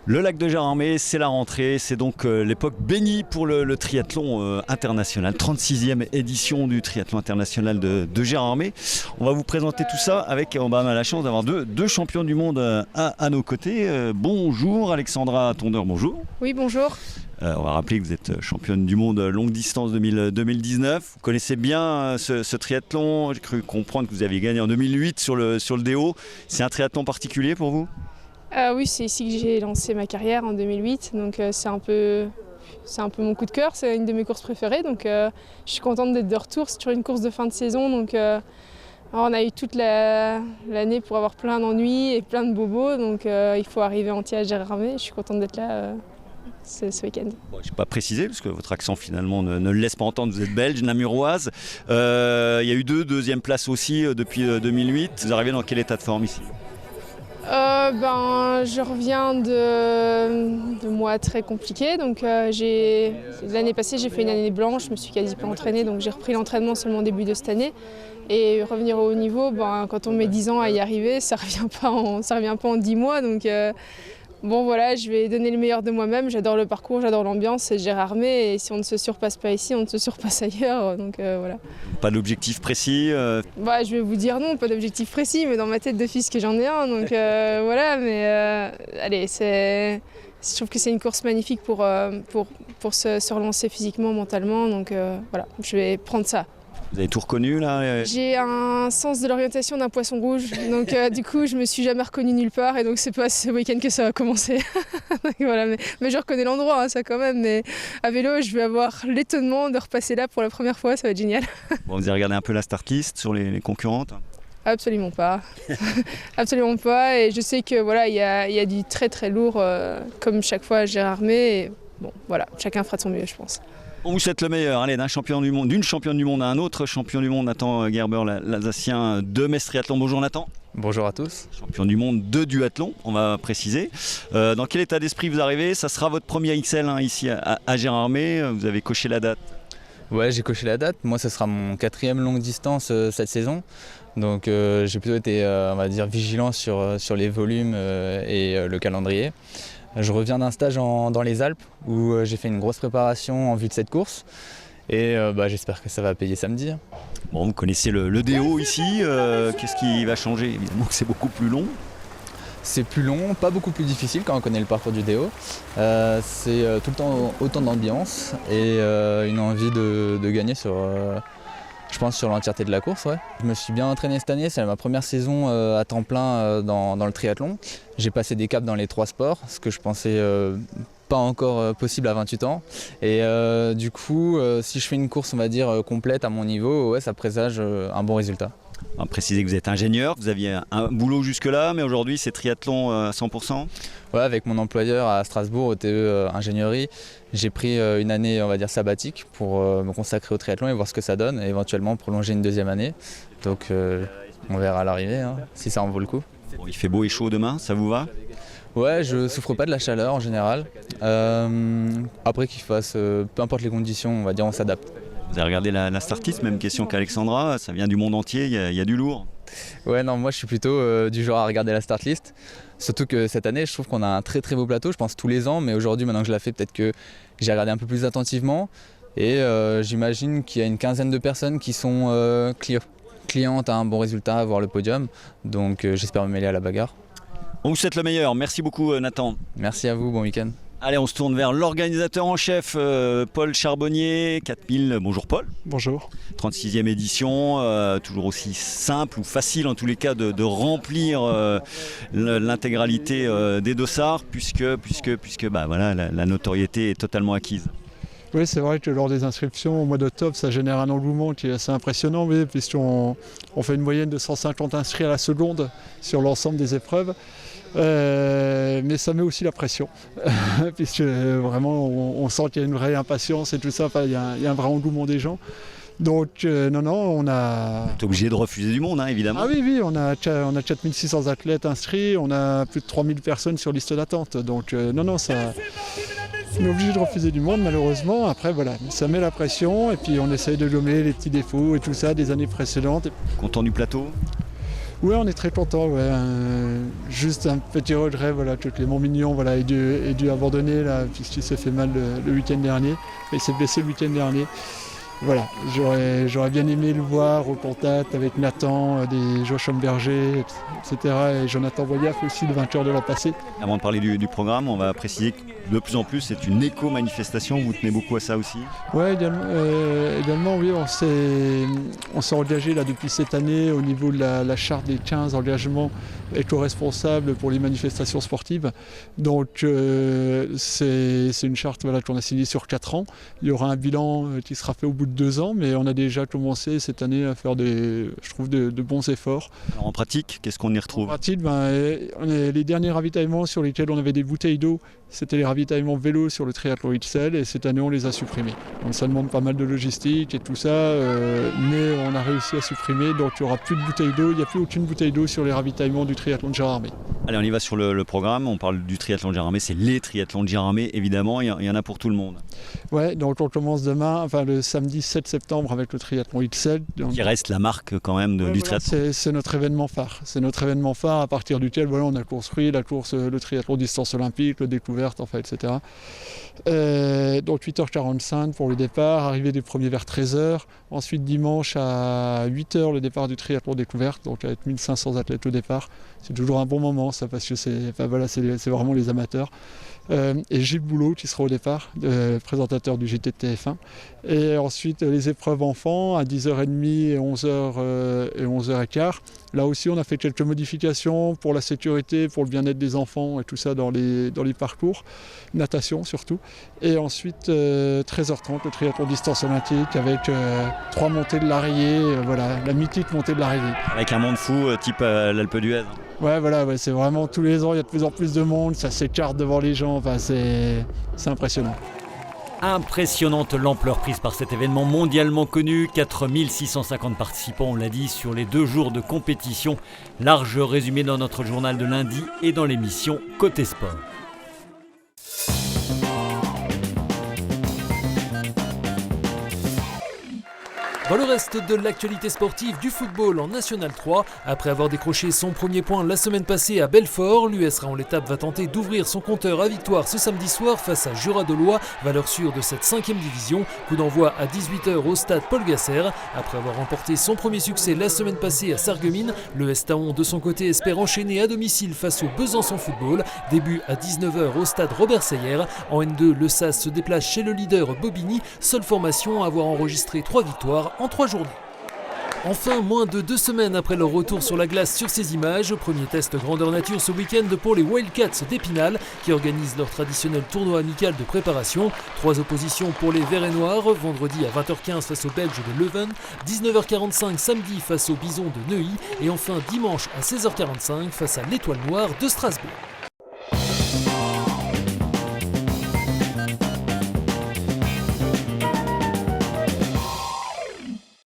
Le lac de Gérardmer, c'est la rentrée, c'est donc l'époque bénie pour le triathlon international, 36e édition du triathlon international de Gérardmer. On va vous présenter tout ça avec, on a la chance d'avoir deux champions du monde à nos côtés. Bonjour Alexandra Tondeur, bonjour. Oui, bonjour. On va rappeler que vous êtes championne du monde longue distance 2019. Vous connaissez bien ce triathlon. J'ai cru comprendre que vous aviez gagné en 2008 sur le DO. C'est un triathlon particulier pour vous ? Oui, c'est ici que j'ai lancé ma carrière en 2008, donc c'est un peu mon coup de cœur, c'est une de mes courses préférées, donc je suis contente d'être de retour. C'est toujours une course de fin de saison, donc on a eu toute l'année pour avoir plein d'ennuis et plein de bobos, donc il faut arriver entier à Gérardmer. Je suis contente d'être là ce week-end. Bon, je n'ai pas précisé, parce que votre accent finalement ne le laisse pas entendre, vous êtes belge, namuroise. Il y a eu deuxième place aussi depuis 2008. Vous arrivez dans quel état de forme ici ? Je reviens de mois très compliqués. Donc, l'année passée, j'ai fait une année blanche, je me suis quasi pas entraînée, donc j'ai repris l'entraînement seulement au début de cette année. Et revenir au haut niveau, quand on met 10 ans à y arriver, ça revient pas en 10 mois. Donc, voilà, je vais donner le meilleur de moi-même. J'adore le parcours, j'adore l'ambiance, c'est Gérardmer. Et si on ne se surpasse pas ici, on ne se surpasse ailleurs. Donc, voilà. Pas d'objectif précis Je vais vous dire non, pas d'objectif précis, mais dans ma tête de fils que j'en ai un. Donc voilà, mais allez, je trouve que c'est une course magnifique pour se relancer physiquement, mentalement. Donc voilà, je vais prendre ça. Vous avez tout reconnu là ? J'ai un sens de l'orientation d'un poisson rouge, donc du coup je me suis jamais reconnue nulle part et donc c'est pas ce week-end que ça va commencer. Voilà, mais je reconnais l'endroit, ça quand même, mais à vélo je vais avoir l'étonnement de repasser là pour la première fois, ça va être génial. Bon, vous avez regardé un peu la start list sur les concurrentes ? Absolument pas, absolument pas, et je sais que voilà, il y a du très très lourd comme chaque fois à Gérardmer, et bon voilà, chacun fera de son mieux je pense. On vous souhaite le meilleur, allez, d'une championne du monde à un autre champion du monde, Nathan Gerber, l'Alsacien de Metz Triathlon. Bonjour Nathan. Bonjour à tous. Champion du monde de duathlon, on va préciser. Dans quel état d'esprit vous arrivez ? Ça sera votre premier XL ici à Gérardmer, vous avez coché la date ? Ouais, j'ai coché la date. Moi, ce sera mon 4e longue distance cette saison. Donc j'ai plutôt été, on va dire, vigilant sur les volumes et le calendrier. Je reviens d'un stage dans les Alpes où j'ai fait une grosse préparation en vue de cette course et j'espère que ça va payer samedi. Bon, vous connaissez le DO ici, qu'est-ce qui va changer ? Évidemment que c'est beaucoup plus long. C'est plus long, pas beaucoup plus difficile quand on connaît le parcours du DO. C'est tout le temps autant d'ambiance et une envie de gagner je pense sur l'entièreté de la course. Ouais. Je me suis bien entraîné cette année, c'est ma première saison à temps plein dans le triathlon. J'ai passé des caps dans les 3 sports, ce que je pensais pas encore possible à 28 ans. Et du coup, si je fais une course on va dire complète à mon niveau, ouais, ça présage un bon résultat. On va préciser que vous êtes ingénieur, vous aviez un boulot jusque-là, mais aujourd'hui c'est triathlon à 100%. Ouais, avec mon employeur à Strasbourg au TE Ingénierie, j'ai pris une année on va dire sabbatique pour me consacrer au triathlon et voir ce que ça donne et éventuellement prolonger une 2e année. Donc on verra à l'arrivée si ça en vaut le coup. Bon, il fait beau et chaud demain, ça vous va ? Ouais, je souffre pas de la chaleur en général. Après qu'il fasse, peu importe les conditions, on va dire on s'adapte. Vous avez regardé la start list, même question qu'Alexandra, ça vient du monde entier, il y a du lourd. Ouais, non, moi je suis plutôt du genre à regarder la start list. Surtout que cette année, je trouve qu'on a un très très beau plateau, je pense tous les ans, mais aujourd'hui, maintenant que je l'ai fait, peut-être que j'ai regardé un peu plus attentivement. Et j'imagine qu'il y a une 15aine de personnes qui sont clientes à un bon résultat, à voir le podium. Donc j'espère me mêler à la bagarre. On vous souhaite le meilleur, merci beaucoup Nathan. Merci à vous, bon week-end. Allez, on se tourne vers l'organisateur en chef, Paul Charbonnier, 4000. Bonjour Paul. Bonjour. 36e édition, toujours aussi simple ou facile en tous les cas de remplir l'intégralité des dossards puisque la notoriété est totalement acquise. Oui, c'est vrai que lors des inscriptions au mois d'octobre, ça génère un engouement qui est assez impressionnant, oui, puisqu'on fait une moyenne de 150 inscrits à la seconde sur l'ensemble des épreuves. Mais ça met aussi la pression, puisque vraiment on sent qu'il y a une vraie impatience et tout ça, il y a un vrai engouement des gens. Donc on a... T'es obligé de refuser du monde, évidemment. Ah oui, on a 4600 athlètes inscrits, on a plus de 3000 personnes sur liste d'attente. Donc ça... On est obligé de refuser du monde malheureusement. Après voilà, ça met la pression et puis on essaye de gommer les petits défauts et tout ça des années précédentes. Content du plateau ? Ouais, on est très contents. Ouais. Juste un petit regret, voilà, que Clément Mignon ait dû abandonner là, puisqu'il s'est fait mal le week-end dernier. Il s'est blessé le week-end dernier. Voilà, j'aurais bien aimé le voir au contact avec Nathan, des Joachim Berger, etc. Et Jonathan Voyaf aussi, le vainqueur de l'an passé. Avant de parler du programme, on va préciser que de plus en plus c'est une éco-manifestation, vous tenez beaucoup à ça aussi? Oui, également oui, on s'est engagé là, depuis cette année au niveau de la charte des 15 engagements éco-responsables pour les manifestations sportives. Donc c'est une charte voilà, qu'on a signée sur 4 ans. Il y aura un bilan qui sera fait au bout de 2 ans, mais on a déjà commencé cette année à faire de bons efforts. Alors en pratique, qu'est-ce qu'on y retrouve? En pratique, les derniers ravitaillements sur lesquels on avait des bouteilles d'eau, c'était les ravitaillements vélo sur le triathlon XL, et cette année on les a supprimés. Donc ça demande pas mal de logistique et tout ça, mais on a réussi à supprimer, donc il n'y aura plus de bouteilles d'eau, il n'y a plus aucune bouteille d'eau sur les ravitaillements du triathlon de Gérardmer. Allez, on y va sur le programme, on parle du triathlon de Gérardmer, c'est les triathlons de Gérardmer, évidemment, il y en a pour tout le monde. Ouais, donc on commence demain, le samedi 7 septembre avec le triathlon XL. Qui reste la marque quand même du triathlon. C'est notre événement phare. C'est notre événement phare à partir duquel on a construit la course, le triathlon distance olympique, le découverte, etc. Donc 8h45 pour le départ, arrivée des premiers vers 13h. Ensuite dimanche à 8h le départ du triathlon découverte, donc avec 1500 athlètes au départ. C'est toujours un bon moment ça parce que c'est vraiment les amateurs. Et Gilles Boulot qui sera au départ, présentateur du JT de TF1. Et ensuite les épreuves enfants à 10h30 et 11h15. Là aussi on a fait quelques modifications pour la sécurité, pour le bien-être des enfants et tout ça dans les parcours, natation surtout. Et ensuite 13h30 le triathlon distance olympique avec 3 montées de l'Arié, la mythique montée de l'Arié. Avec un monde fou type l'Alpe d'Huez. Ouais, c'est vraiment tous les ans, il y a de plus en plus de monde, ça s'écarte devant les gens, c'est impressionnant. Impressionnante l'ampleur prise par cet événement mondialement connu, 4650 participants, on l'a dit, sur les 2 jours de compétition. Large résumé dans notre journal de lundi et dans l'émission Côté Sport. Dans le reste de l'actualité sportive du football en National 3, après avoir décroché son premier point la semaine passée à Belfort, l'US Raon-l'Étape va tenter d'ouvrir son compteur à victoire ce samedi soir face à Jura-Dolois, valeur sûre de cette 5e division. Coup d'envoi à 18h au stade Paul Gasser. Après avoir remporté son premier succès la semaine passée à Sarreguemines, le Taon de son côté espère enchaîner à domicile face au Besançon Football. Début à 19h au stade Robert Seyer. En N2, le SAS se déplace chez le leader Bobigny, seule formation à avoir enregistré 3 victoires en 3 journées. Enfin, moins de 2 semaines après leur retour sur la glace sur ces images, premier test grandeur nature ce week-end pour les Wildcats d'Épinal qui organisent leur traditionnel tournoi amical de préparation. 3 oppositions pour les Verts et Noirs, vendredi à 20h15 face aux Belges de Leuven, 19h45 samedi face aux Bisons de Neuilly et enfin dimanche à 16h45 face à l'Étoile Noire de Strasbourg.